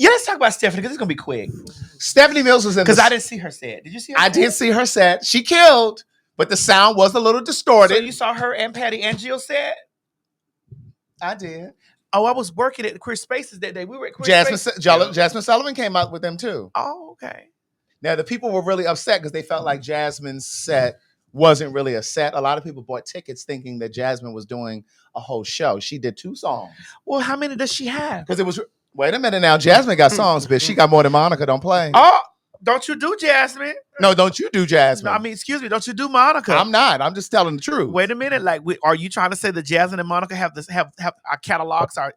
Yeah, let's talk about Stephanie because it's gonna be quick. Stephanie Mills was in because I didn't see her set. Did you see her? I did see her set. She killed, but the sound was a little distorted. So you saw her and Patty and Jill set? I did. Oh, I was working at the Queer Spaces that day. We were at Queer Spaces. Spaces. Jasmine Sullivan came out with them too. Oh, okay. Now the people were really upset because they felt like Jasmine's set wasn't really a set. A lot of people bought tickets thinking that Jasmine was doing a whole show. She did 2 songs. Well, how many does she have? Because it was. Wait a minute now. Jasmine got songs, bitch. She got more than Monica. Don't play. Oh, don't you do Jasmine? No, don't you do Jasmine? No, I mean, excuse me. Don't you do Monica? I'm not. I'm just telling the truth. Wait a minute. Like, are you trying to say that Jasmine and Monica have our catalogs are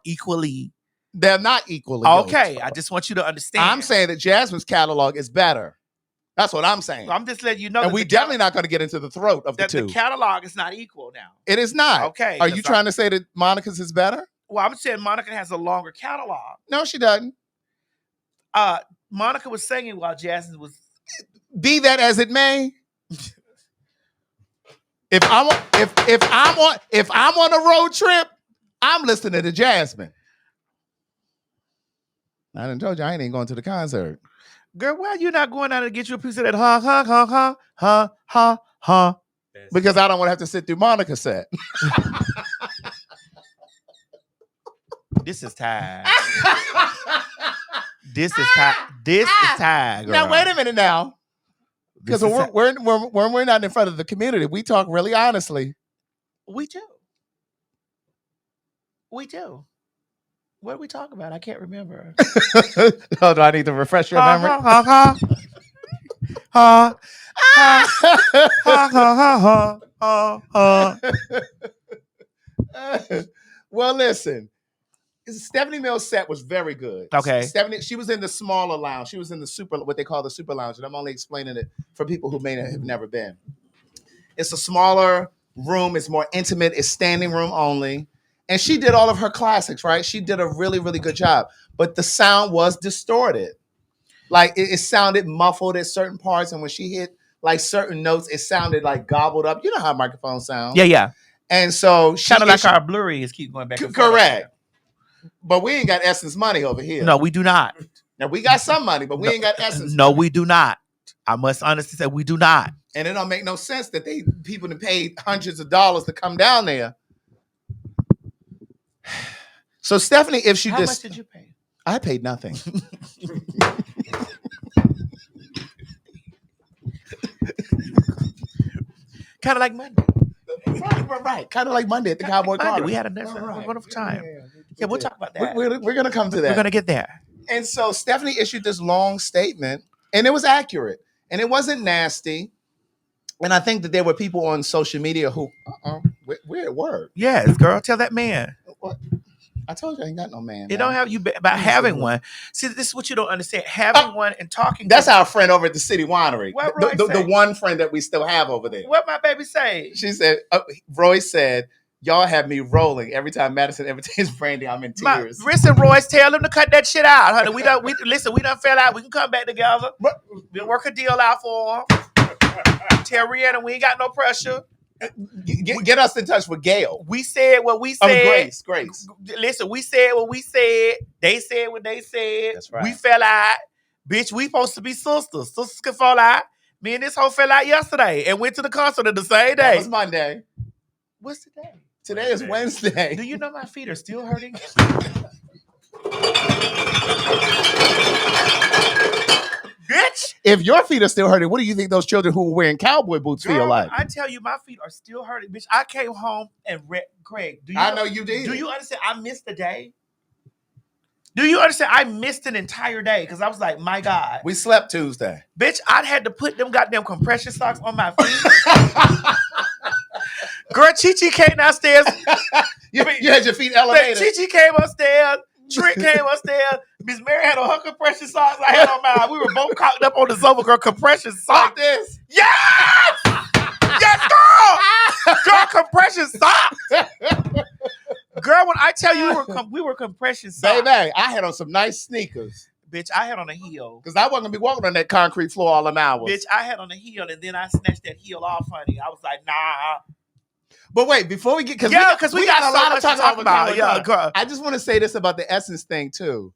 equally? They're not equally. Okay, I just want you to understand. I'm saying that Jasmine's catalog is better. That's what I'm saying. So I'm just letting you know. And we definitely not going to get into the throat of the two. The catalog is not equal now. It is not. Okay. Are you trying to say that Monica's is better? Well, I'm saying Monica has a longer catalog. No, she doesn't. Monica was singing while Jasmine was. Be that as it may. If I'm on a road trip, I'm listening to Jasmine. I done told you I ain't even going to the concert. Girl, why you not going out and get you a piece of that ha? Because I don't want to have to sit through Monica's set. This is time. This is time. Now wait a minute now. Because when we're not in front of the community, we talk really honestly. We do. What do we talk about? I can't remember. Oh, do I need to refresh your memory? Well, listen. Stephanie Mills' set was very good. Okay. Stephanie, she was in the smaller lounge. She was in the what they call the super lounge. And I'm only explaining it for people who may have never been. It's a smaller room. It's more intimate. It's standing room only. And she did all of her classics, right? She did a really, really good job. But the sound was distorted. Like it sounded muffled at certain parts. And when she hit like certain notes, it sounded like gobbled up. You know how microphones sound. Yeah. And so she kind of like our blurry is keep going back and forth. Correct. But we ain't got Essence money over here. No, we do not. Now we got some money, but we ain't got Essence. No, we do not. I must honestly say we do not. And it don't make no sense that people that paid hundreds of dollars to come down there. So Stephanie, if she how much did you pay? I paid nothing. Kind of like Monday. Right. Kind of like Monday at the Cowboy Carter. We had a wonderful time. Yeah, we'll talk about that. We're going to come to that. We're going to get there. And so Stephanie issued this long statement, and it was accurate, and it wasn't nasty. And I think that there were people on social media who, we're at work. Yes, girl, tell that man. What? I told you I ain't got no man. It don't have you about having one. See, this is what you don't understand. Having one and talking. That's our friend over at the City Winery. What the one friend that we still have over there. What my baby say? She said, Royce said, y'all have me rolling every time Madison entertains Brandy. I'm in tears. Listen, Royce, tell them to cut that shit out, honey. We done fell out. We can come back together. We'll work a deal out for them. Tell Rihanna we ain't got no pressure. Get us in touch with Gail. We said what we said. Grace. Listen, we said what we said. They said what they said. That's right. We fell out. Bitch, we supposed to be sisters. Sisters can fall out. Me and this hoe fell out yesterday and went to the concert on the same day. That was Monday. What's today? Today is Wednesday. Do you know my feet are still hurting? Bitch! If your feet are still hurting, what do you think those children who were wearing cowboy boots feel like? I tell you, my feet are still hurting, bitch. I came home and Craig, I know you did. Do you understand? I missed a day. Do you understand? I missed an entire day because I was like, my God. We slept Tuesday. Bitch, I had to put them goddamn compression socks on my feet. Girl, Chi came downstairs. you had your feet elevated. Chi came upstairs. Trick came upstairs. Miss Mary had on her compression socks. I had on mine. We were both cocked up on the sofa, girl. Compression socks. Like this. Yes! Yes, girl! Girl, compression socks. Girl, when I tell you we were compression socks. Baby, I had on some nice sneakers. Bitch, I had on a heel. Because I wasn't going to be walking on that concrete floor all them hours. Bitch, I had on a heel, and then I snatched that heel off, honey. I was like, nah. But wait, before we get... Because we got a lot to talk about. Yeah, girl. I just want to say this about the Essence thing, too.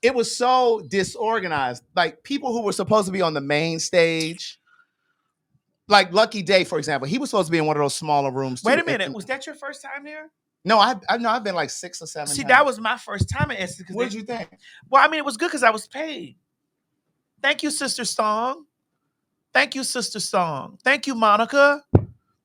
it was so disorganized. Like people who were supposed to be on the main stage, like Lucky Day, for example, he was supposed to be in one of those smaller rooms too. Wait a minute, was that your first time there? No, I know I've been like 6 or 7 See, times. that was my first time in Essence. What did you think? Well, I mean, it was good because I was paid. Thank you, Sister Song. Thank you, Sister Song. Thank you, Monica.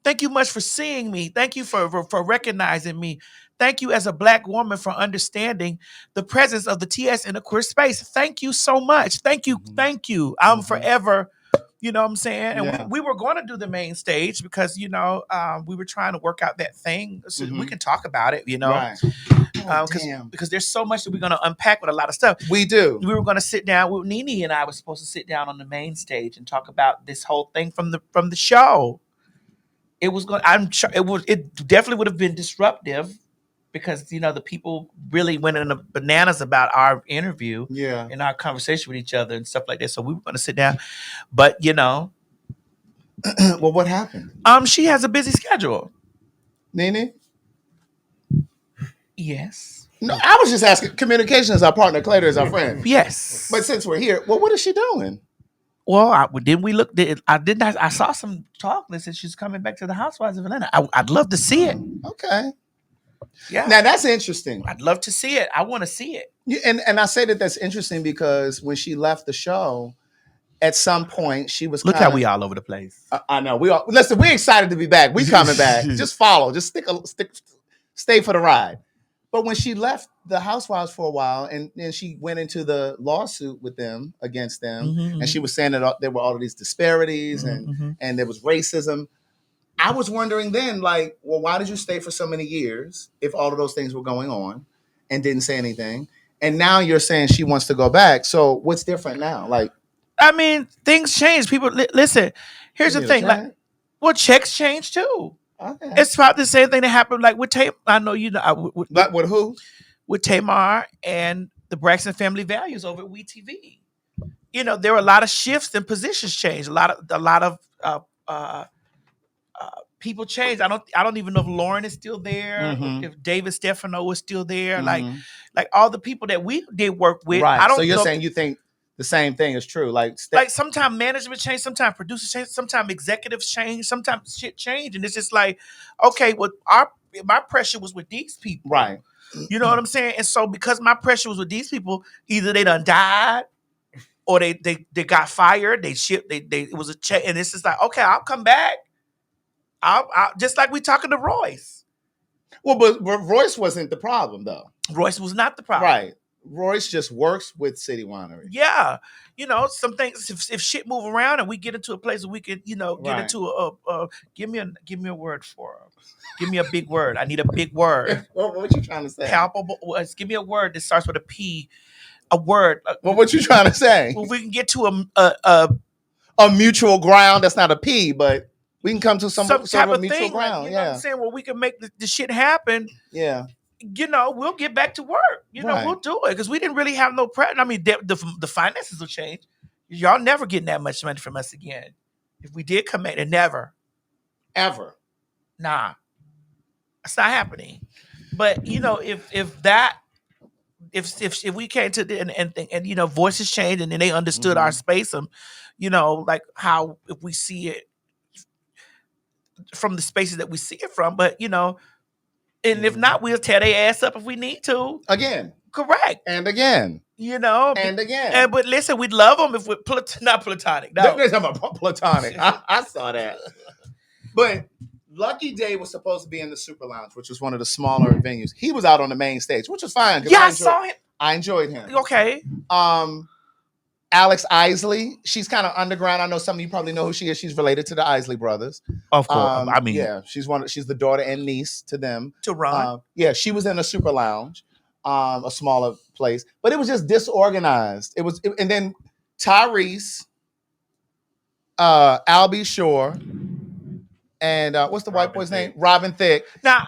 Thank you much for seeing me. Thank you for recognizing me. Thank you as a Black woman for understanding the presence of the TS in a queer space. Thank you so much. Thank you. Thank you. I'm forever, you know what I'm saying? And we were going to do the main stage because, you know, we were trying to work out that thing. So we can talk about it, you know. Right. Because there's so much that we're going to unpack with a lot of stuff. We do. We were going to sit down with Nene, and I was supposed to sit down on the main stage and talk about this whole thing from the show. It was going. It definitely would have been disruptive because, you know, the people really went in the bananas about our interview, and our conversation with each other and stuff like that. So we were going to sit down, but you know, well, what happened? She has a busy schedule. Nene? Yes. No, I was just asking. Communication is our partner. Claytor is our friend. Yes. But since we're here, well, what is she doing? Well, I saw some talk that said she's coming back to the Housewives of Atlanta. I'd love to see it. Okay. Yeah. Now that's interesting. I'd love to see it. I want to see it. And I say that's interesting because when she left the show, at some point she was Look how we all over the place. I know. Listen, we're excited to be back. We coming back. Just follow. Just stay for the ride. But when she left the Housewives for a while, and then she went into the lawsuit with them against them, and she was saying that there were all of these disparities and there was racism. I was wondering then, like, well, why did you stay for so many years if all of those things were going on and didn't say anything? And now you're saying she wants to go back. So what's different now? Like, I mean, things change. People listen. Here's the thing. Like, well, checks change too. Okay. It's about the same thing that happened, like with Tamar. I know you know. With who? With Tamar and the Braxton Family Values over at WeTV. You know, there were a lot of shifts and positions changed. A lot of people changed. I don't even know if Lauren is still there. If David Stefano is still there. Like all the people that we did work with. Right. I don't. So you're saying you think the same thing is true. Like sometimes management change, sometimes producers change, sometimes executives change, sometimes shit change. And it's just like, okay, well, my pressure was with these people. Right. You know what I'm saying? And so because my pressure was with these people, either they done died or they got fired, it was a check. And it's just like, okay, I'll come back. I'll just like we talking to Royce. Well, but Royce wasn't the problem though. Royce was not the problem. Right. Royce just works with City Winery. Yeah. You know, some things, if shit move around and we get into a place where we could, you know, get into give me a word for her. Give me a big word. I need a big word. What you trying to say? Palpable. Give me a word that starts with a P. A word. Well, what you trying to say? Well, we can get to a mutual ground. That's not a P, but we can come to some sort of a mutual ground. Like, you know what I'm saying? Well, we can make the shit happen. Yeah. You know, we'll get back to work. You know, we'll do it because we didn't really have no pressure. I mean, the finances will change. Y'all never getting that much money from us again. If we did come back, never, ever, nah, it's not happening. But you know, if we came to the and you know, voices changed and then they understood our space, you know, like how if we see it from the spaces that we see it from, but you know. And if not, we'll tear their ass up if we need to. Again. Correct. And again. You know? And again. But listen, we'd love them if we're not platonic. No. They're talking about platonic. I saw that. But Lucky Day was supposed to be in the Super Lounge, which was one of the smaller venues. He was out on the main stage, which was fine. Yeah, I saw him. I enjoyed him. Okay. Alex Isley, she's kind of underground. I know some of you probably know who she is. She's related to the Isley brothers. Of course. I mean, yeah, she's the daughter and niece to them. To Ron. Yeah, she was in a Super Lounge, a smaller place, but it was just disorganized. And then Tyrese, Albie Shore, and what's the white boy's name? Robin Thicke. Now,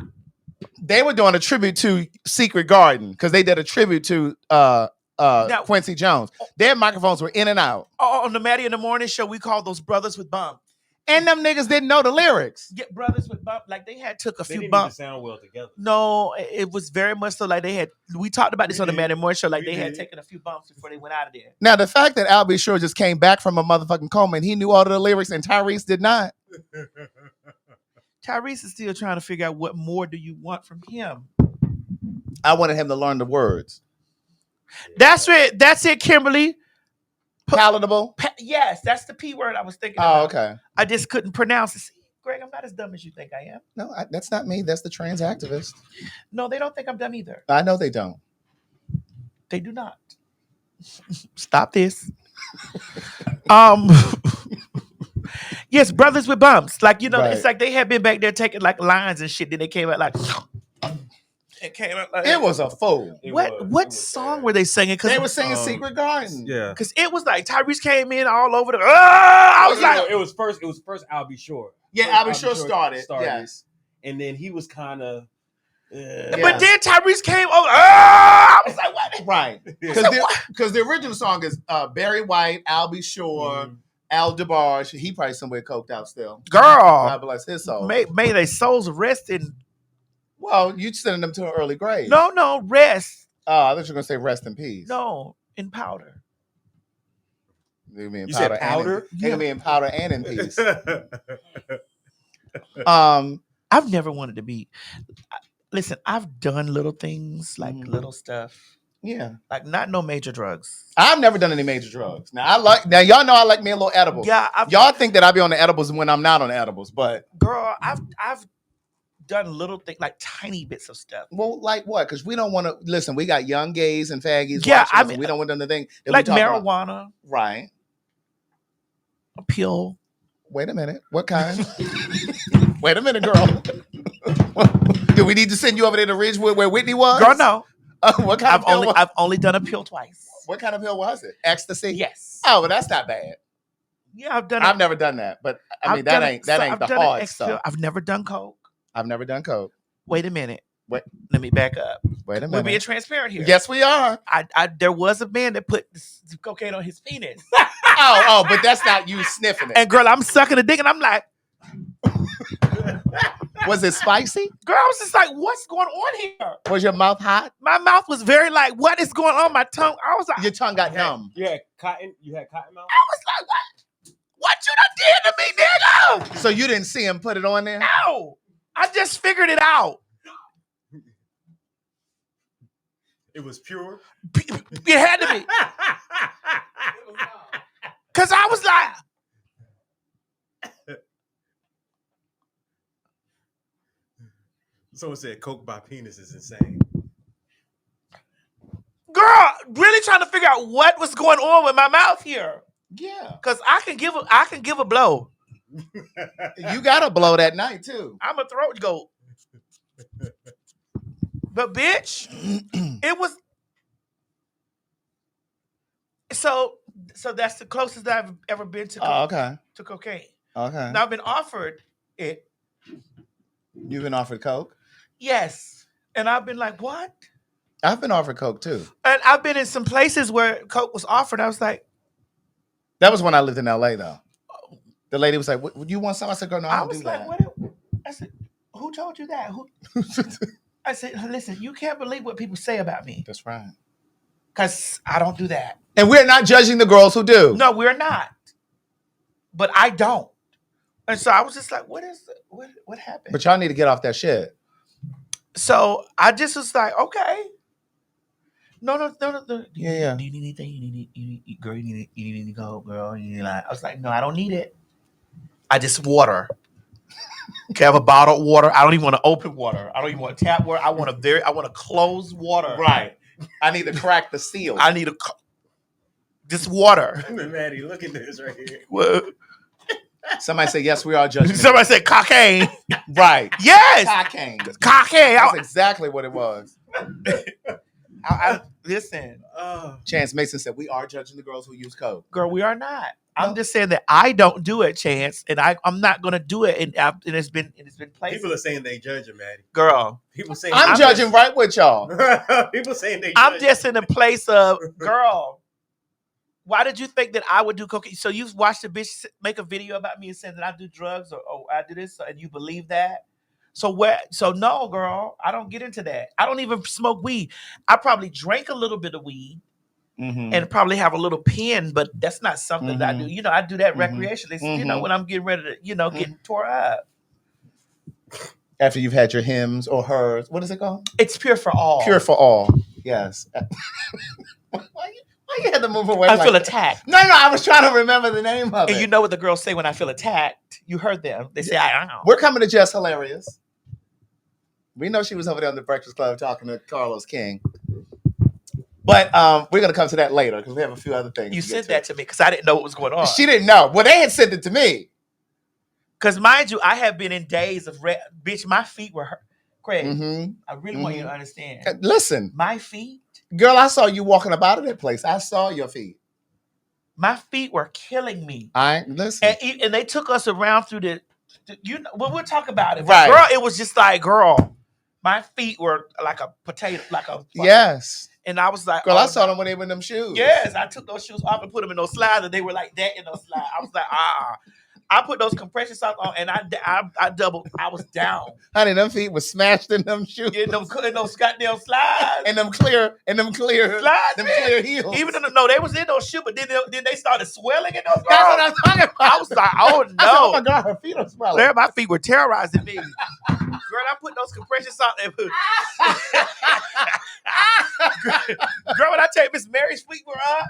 they were doing a tribute to Secret Garden because they did a tribute to now, Quincy Jones. Their microphones were in and out. On the Maddie in the Morning show, we call those brothers with bumps. And them niggas didn't know the lyrics. Get brothers with bump, like they had took a They few didn't even bumps. sound well together. No, it was very much so like they had. We talked about this We on the did. Man and More show. Like We they had did. taken a few bumps before they went out of there. Now, the fact that Al B. Sure just came back from a motherfucking coma and he knew all of the lyrics and Tyrese did not. Tyrese is still trying to figure out what more do you want from him. I wanted him to learn the words. That's it. That's it, Kimberly. Palatable. Yes, that's the P word I was thinking Oh, about. okay. I just couldn't pronounce it. See, Greg, I'm not as dumb as you think I am. No, that's not me. That's the trans activist. No, they don't think I'm dumb either. I know they don't. They do not. Stop this. Yes, brothers with bumps. Like, you know, Right. it's like they had been back there taking like lines and shit. Then they came out like it came out like It was a fool. what song were they singing? Because They were singing Secret Garden. Yeah. Because it was like Tyrese came in all over the. I was like, it was first. I'll be sure. Yeah, I'll be sure started. Yes. And then he was kind of. but then Tyrese came over. I was like, what? Right. Because the original song is Barry White, Al B. Sure, Al DeBarge. He probably somewhere coked out still. Girl, God bless his soul. may their souls rest in. Well, you sending them to an early grave. No, rest. Oh, I thought you were going to say rest in peace. No, in powder. You mean You said powder? They can be in powder and in peace. I've never wanted to be. Listen, I've done little things like little stuff. Yeah. Like not no major drugs. I've never done any major drugs. Now y'all know I like me a little edible. Yeah, y'all think that I be on the edibles when I'm not on the edibles, but girl, I've done little things like tiny bits of stuff. Well, like what? Because we don't want to listen. We got young gays and faggies. Yeah, watching I us, mean, and we don't want them to think that like we talk marijuana, about. Right. a pill. Wait a minute. What kind? Wait a minute, girl. Do we need to send you over there to Ridgewood where Whitney was? Girl, no. What kind of pill? I've only done a pill twice. What kind of pill was it? Ecstasy. Yes. Oh, well, that's not bad. Yeah, I've done. I've never done that, but I mean that ain't the hard stuff. I've never done coke. I've never done coke. Wait a minute. Wait. Let me back up. Wait a We're minute. being transparent here. Yes, we are. I there was a man that put cocaine on his penis. oh, but that's not you sniffing it. And girl, I'm sucking the dick, and I'm like, was it spicy? Girl, I was just like, what's going on here? Was your mouth hot? My mouth was very like, what is going on? My tongue, I was like, Your tongue got numb. You had cotton mouth? I was like, what? What you done did to me, nigga? So you didn't see him put it on there? No. I just figured it out. It was pure. It had to be. Because I was like, Someone said coke by penis is insane. girl, really trying to figure out what was going on with my mouth here. Yeah. Because I can give a blow. You got to blow that night, too. I'm a throat goat. But bitch, it was so that's the closest I've ever been to to cocaine. Okay. Now I've been offered it. You've been offered coke? Yes. And I've been like, what? I've been offered coke, too. And I've been in some places where coke was offered. I was like, that was when I lived in LA, though. The lady was like, "Would you want some?" I said, "Girl, no, I don't do that." What? I said, who told you that? Who? I said, listen, you can't believe what people say about me. That's right. Because I don't do that. And we're not judging the girls who do. No, we're not. But I don't. And so I was just like, what happened? But y'all need to get off that shit. So I just was like, okay. No. Yeah. Do you need anything? You need girl, you need to go, girl. You need like, I was like, no, I don't need it. I just water. Can I have a bottled water? I don't even want to open water. I don't even want tap water. I want a closed water. Right. I need to crack the seal. I need just water. Maddie, look at this right here. What? Somebody said, yes, we are judging. Somebody said cocaine. Right. Yes. Cocaine. Cocaine. That's exactly what it was. Listen. Chance Mason said, we are judging the girls who use coke. Girl, we are not. No. I'm just saying that I don't do it, Chance, and I'm not going to do it. And it's been placed. People are saying they judging, Maddie. Girl. People saying I'm judging right with y'all. People saying they I'm judging. just in a place of, girl, Why did you think that I would do cocaine? So you watched a bitch make a video about me and saying that I do drugs or I do this, and you believe that? So where? So no, girl, I don't get into that. I don't even smoke weed. I probably drank a little bit of weed and probably have a little pen, but that's not something that I do. You know, I do that recreationally. You know, when I'm getting ready to, get tore up. After you've had your hymns or hers, what is it called? It's pure for all. Pure for all. Yes. Why you had to move away? I feel attacked. No, I was trying to remember the name of it. And you know what the girls say when I feel attacked? You heard them. They say, I don't know. We're coming to Just Hilarious. We know she was over there on the Breakfast Club talking to Carlos King. But we're going to come to that later because we have a few other things. You said that to me because I didn't know what was going on. She didn't know. Well, they had sent it to me. Because mind you, I have been in days of bitch, my feet were hurt. Craig, I really want you to understand. Listen. My feet. Girl, I saw you walking about in that place. I saw your feet. My feet were killing me. Listen. And they took us around through well, we'll talk about it. Right. Girl, it was just like, girl, my feet were like a potato, yes. And I was like, girl, I saw them when they were in them shoes. Yes, I took those shoes off and put them in those slides, and they were like that in those slides. I was like, I put those compression socks on, and I doubled. I was down. Honey, them feet was smashed in them shoes. In those goddamn slides. and them clear slides. Them clear heels. Even though they was in those shoes, but then they started swelling in those. Girls. That's what I'm talking about. I was like, oh no. I said, oh my God, her feet are swelling. There, my feet were terrorizing me. Girl, I put those compression socks. Girl, when I tell you Miss Mary's feet were up.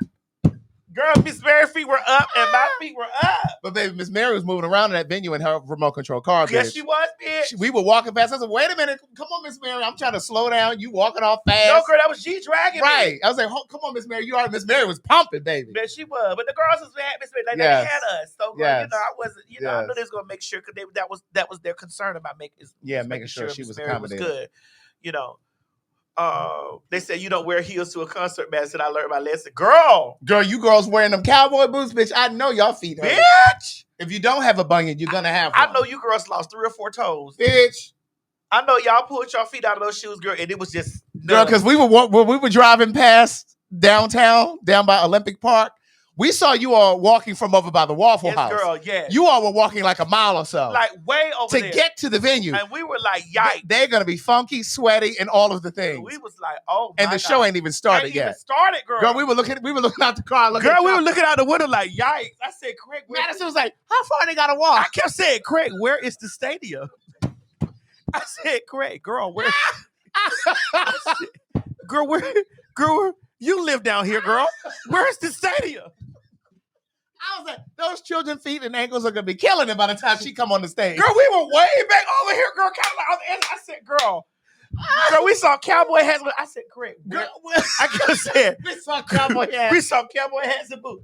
Girl, Miss Mary's feet were up and my feet were up. But baby, Miss Mary was moving around in that venue in her remote control car. Yes, she was, bitch. We were walking fast. I said, wait a minute. Come on, Miss Mary. I'm trying to slow down. You walking off fast. No, girl, that was G dragging right. me. I was like, come on, Miss Mary. You are. Miss Mary was pumping, baby. But she was. But the girls was mad, Miss Mary. Like, yes. they had us. So, girl, I wasn't, I knew they was going to make sure because that was their concern about making sure she was Mary accommodated. Was good. They said you don't wear heels to a concert, Madison. I learned my lesson. Girl, you girls wearing them cowboy boots, bitch. I know y'all feet hurt. Bitch. If you don't have a bunion, you're gonna have one. I know you girls lost 3 or 4 toes. Bitch. I know y'all pulled your feet out of those shoes, girl, and it was just girl, because we were driving past downtown, down by Olympic Park. We saw you all walking from over by the Waffle House. Girl, yes. You all were walking like a mile or so. Like way over there. To get to the venue. And we were like, yikes. They're going to be funky, sweaty, and all of the things. We was like, oh my And the show ain't even started yet. Girl. Girl, we were looking out the car. We were looking out the window like, yikes. I said, Craig, Madison was like, how far they got to walk? I kept saying, Craig, where is the stadium? I said, Craig, girl, where? Girl, you live down here, girl. Where's the stadium? I was like, those children's feet and ankles are gonna be killing it by the time she come on the stage. Girl, we were way back over here, girl. I said, girl, we saw cowboy hats. I said, Craig, I could have said, we saw cowboy hats. We saw cowboy hats and boots.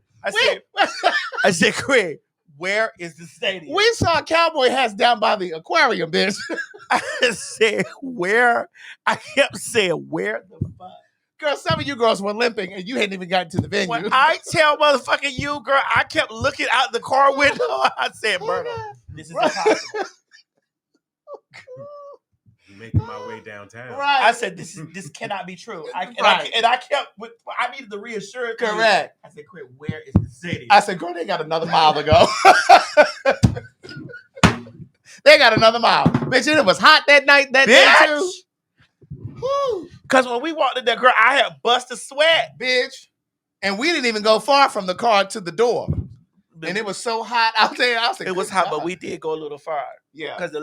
I said, Craig, where is the stadium? We saw cowboy hats down by the aquarium, bitch. I said, where? I kept saying, where the fuck? Girl, some of you girls were limping and you hadn't even gotten to the venue. When I tell motherfucking you, girl, I kept looking out the car window. I said, Berta, this is impossible. You're making my way downtown. Right. I said, this cannot be true. I needed the reassurance. Correct. I said, Craig, where is the city? I said, girl, they got another mile to go. They got another mile. Bitch, it was hot that night, that day too. Because when we walked in there, girl, I had bust a sweat. Bitch. And we didn't even go far from the car to the door. And it was so hot out there. I was like, it was hot, but we did go a little far. Yeah. Because the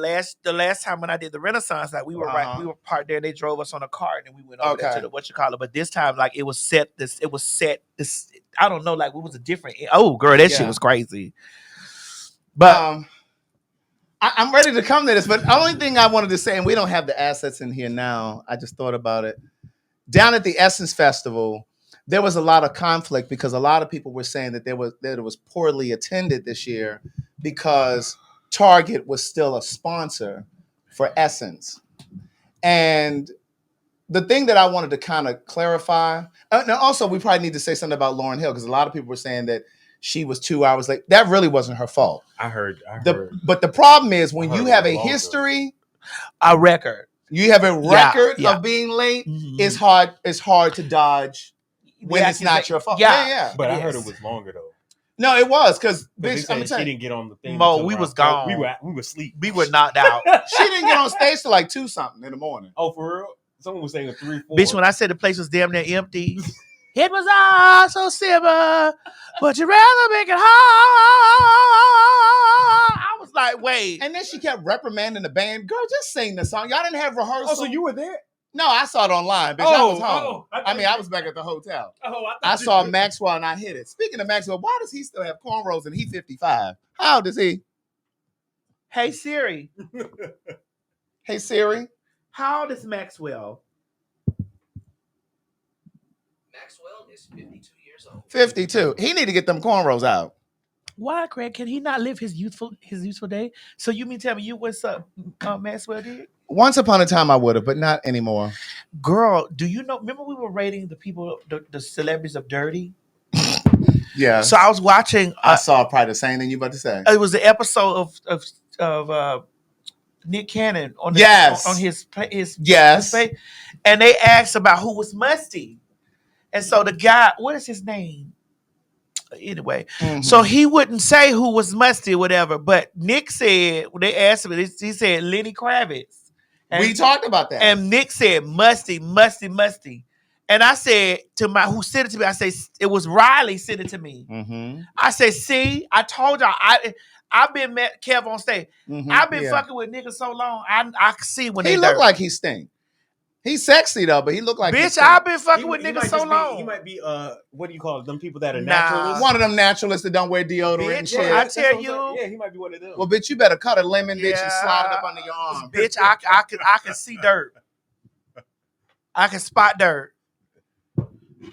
last time when I did the Renaissance, like we were we were parked there and they drove us on a cart and we went over there to the But this time, like it was set. I don't know, like it was a different. Oh, girl, that shit was crazy. But I'm ready to come to this, but the only thing I wanted to say, and we don't have the assets in here now, I just thought about it. Down at the Essence Festival, there was a lot of conflict because a lot of people were saying that it was poorly attended this year because Target was still a sponsor for Essence. And the thing that I wanted to kind of clarify, and also we probably need to say something about Lauryn Hill because a lot of people were saying that she was 2 hours late. That really wasn't her fault. I heard. But the problem is when you have a history, a record, you have a record of being late. Mm-hmm. It's hard to dodge when it's not your fault. Yeah. Yeah. But I Yes. heard it was longer though. No, it was because They bitch. I'm said she telling you, didn't get on the thing. Mo, until we around was 4. gone. We were asleep. We were knocked out. she didn't get on stage till like 2 something in the morning. Oh, for real? Someone was saying 3, 4. Bitch, when I said the place was damn near empty, it was all so simple, but you'd rather make it hard. I was like, wait. And then she kept reprimanding the band. Girl, just sing the song. Y'all didn't have rehearsal. Oh, so you were there? No, I saw it online, bitch. I was home. I I was back at the hotel. Oh, I saw Maxwell and I hit it. Speaking of Maxwell, why does he still have cornrows and he 55? How old is he? Hey, Siri. Hey, Siri. How old is Maxwell? Maxwell is 52 years old. 52. He need to get them cornrows out. Why, Craig? Can he not live his youthful day? So you mean tell me you what's up, Maxwell did? Once upon a time I would have, but not anymore. Girl, do you know? Remember we were rating the people, the celebrities of Dirty. Yeah. So I was watching. I saw probably the same thing you about to say. It was the episode of Nick Cannon on Yes. on his Yes. face, and they asked about who was musty, and so the guy, what is his name? Anyway, Mhm. so he wouldn't say who was musty or whatever, but Nick said when they asked him, he said Lenny Kravitz. And, we talked about that. and Nick said musty, musty, musty. And I said to who sent it to me, I said, it was Riley sent it to me. Mm-hmm. I said, see, I told y'all, I've been met Kev on stage. Mm-hmm. I've been fucking with niggas so long, I can see when he they look dirty. like he stink. He's sexy though, but he look like Bitch, I've been fucking with He niggas might so just long. He might be what do you call it? Them people that are Nah. naturalists. one of them naturalists that don't wear deodorant and Bitch, shit. I that's tell what I'm saying. you. Yeah, he might be one of them. Well, bitch, you better cut a lemon, bitch, and Yeah. slide it up under your arm. Bitch, I can see dirt. I can spot dirt.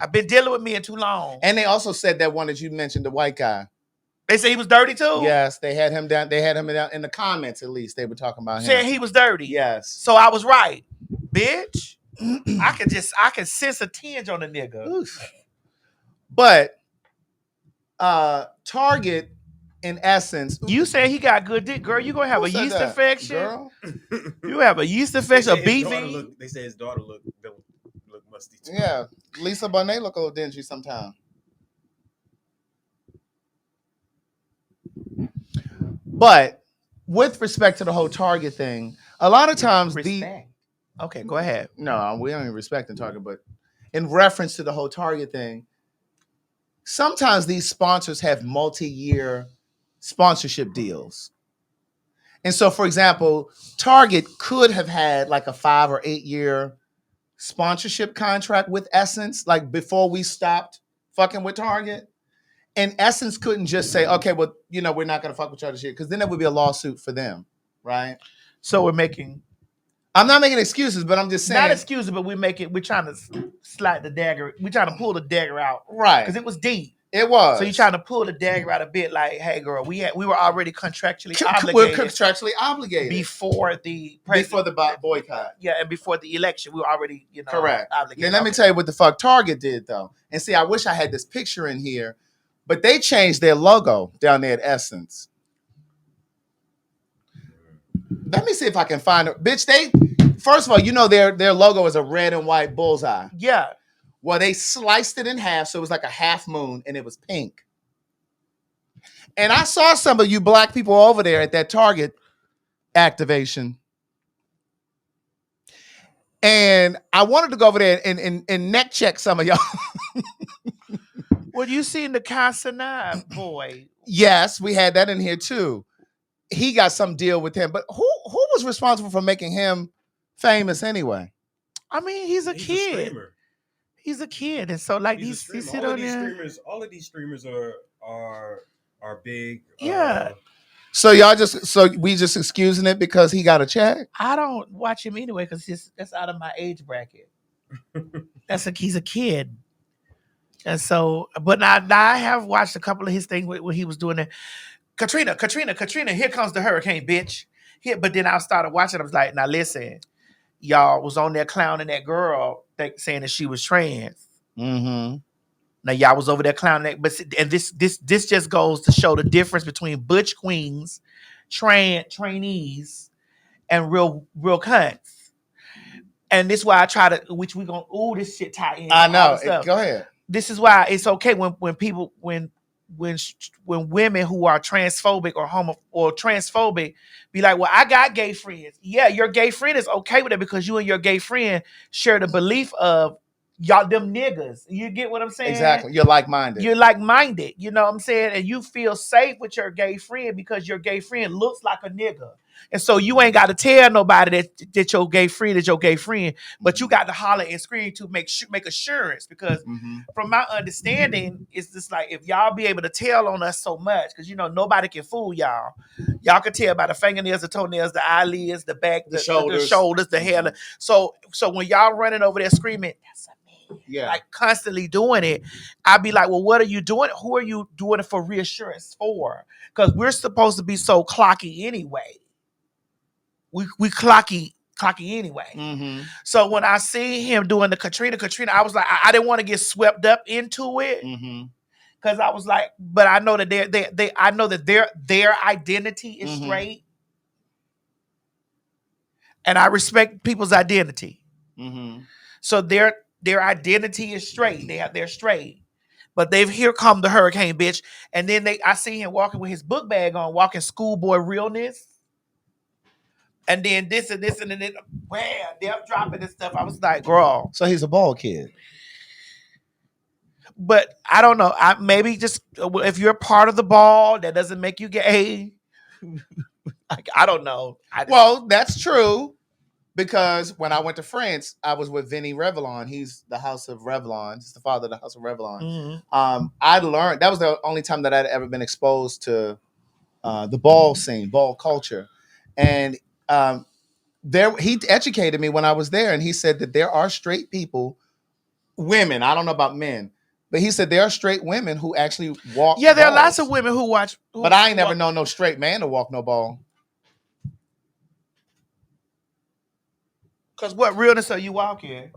I've been dealing with men too long. And they also said that one that you mentioned, the white guy. They say he was dirty too? Yes, they had him down. They had him down in the comments. At least they were talking about him. Saying he was dirty. Yes. So I was right. Bitch. I can sense a tinge on the nigga. Oof. But Target, in essence, You said he got good dick, girl. You gonna have who a said yeast that? infection? Girl. You have a yeast They infection, a say his daughter BV. They say his daughter look musty too. Yeah, Lisa Bonet look a little dingy sometimes. But with respect to the whole Target thing, a lot of times Respect. Okay, go ahead. no, we don't even respect the Target, but in reference to the whole Target thing, sometimes these sponsors have multi-year sponsorship deals. And so, for example, Target could have had like a 5 or 8 year sponsorship contract with Essence, like before we stopped fucking with Target. And Essence couldn't just say, okay, well, you know, we're not going to fuck with y'all this year, because then there would be a lawsuit for them, right? So we're making I'm not making excuses, but I'm just saying. not excuses, but we're trying to slide the dagger. We're trying to pull the dagger out Right. because it was deep. It was. So you're trying to pull the dagger out a bit, like, hey, girl, we were already contractually We're obligated contractually obligated. before the Boycott. Yeah, and before the election, we were already, Correct. obligated. Then let me tell you what the fuck Target did, though. And see, I wish I had this picture in here, but they changed their logo down there at Essence. Let me see if I can find it. Bitch, first of all, you know their logo is a red and white bullseye. Yeah. Well, they sliced it in half, so it was like a half moon, and it was pink. And I saw some of you black people over there at that Target activation. And I wanted to go over there and neck check some of y'all. Well, you seen the Casanova boy. Yes, we had that in here too. He got some deal with him, but who was responsible for making him famous anyway? I mean, he's a He's kid. streamer. He's a kid, and so like He's a he streamer. sit All on of these there. streamers, all of these streamers are big. Yeah. So we just excusing it because he got a check? I don't watch him anyway because that's out of my age bracket. He's a kid, and so but I have watched a couple of his things when he was doing that. Katrina, here comes the hurricane, bitch. But then I started watching. I was like, now listen, y'all was on there clowning that girl, saying that she was trans. Mm-hmm. Now y'all was over there clowning that, and this just goes to show the difference between butch queens, trainees, and real cunts. And this is why I try to, which we gonna, this shit tie in. I all know. the stuff. Go ahead. this is why it's okay when people when when women who are transphobic or homo or transphobic be like, well, I got gay friends. Yeah, your gay friend is okay with it because you and your gay friend share the belief of y'all them niggas. You get what I'm saying? Exactly. You're like-minded. You're like-minded, you know what I'm saying? And you feel safe with your gay friend because your gay friend looks like a nigga. And so you ain't got to tell nobody that your gay friend is your gay friend, but you got to holler and scream to make assurance because from my understanding, it's just like if y'all be able to tell on us so much, because you know nobody can fool y'all. Y'all can tell by the fingernails, the toenails, the eyelids, the back, the shoulders, the hair. So when y'all running over there screaming, that's a man, Yeah. like constantly doing it, I'd be like, well, what are you doing? Who are you doing it for reassurance for? Because we're supposed to be so clocky anyway. We clocky anyway. So when I see him doing the Katrina, I was like, I didn't want to get swept up into it because I was like, but I know that I know that their identity is straight, and I respect people's identity. So their identity is straight. They're straight, but here come the hurricane bitch, and then I see him walking with his book bag on, walking schoolboy realness. And then this and this and then wham, they're dropping this stuff. I was like, girl. So he's a bald kid. But I don't know. Maybe just if you're part of the ball, that doesn't make you gay. I don't know. Well, that's true. Because when I went to France, I was with Vinny Revlon. He's the House of Revlon. He's the father of the House of Revlon. I learned that was the only time that I'd ever been exposed to the ball scene, ball culture, and he educated me when I was there, and he said that there are straight people, women. I don't know about men, but he said there are straight women who actually walk. Yeah, there are lots of women who watch, but I ain't never known no straight man to walk no ball. Because what realness are you walking?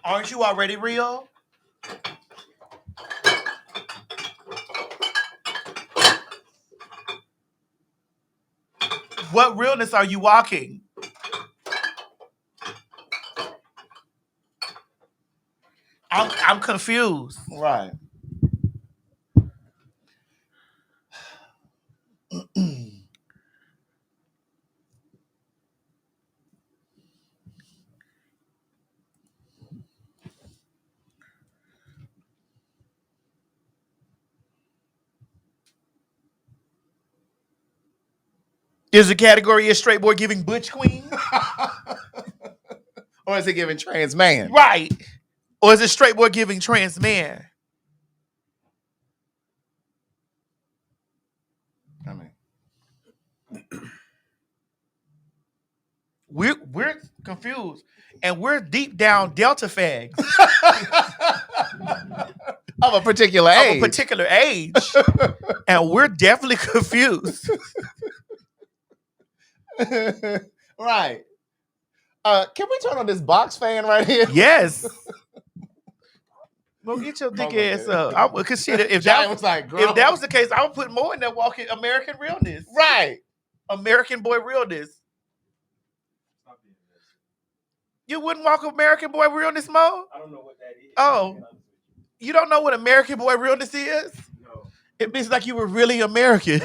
Aren't you already real? What realness are you walking? I'm confused. Right. Is the category a straight boy giving butch queen? Or is it giving trans man? Right. Or is it straight boy giving trans man? I mean, we're confused, and we're deep down Delta fags of a particular age, and we're definitely confused. Right. Can we turn on this box fan right here? Yes. Well, get your dick ass up. I would consider if that was the case, I would put more in that walking American realness. Right. American boy realness. You wouldn't walk American boy realness, Mo? I don't know what that is. Oh, you don't know what American boy realness is? No. It means like you were really American.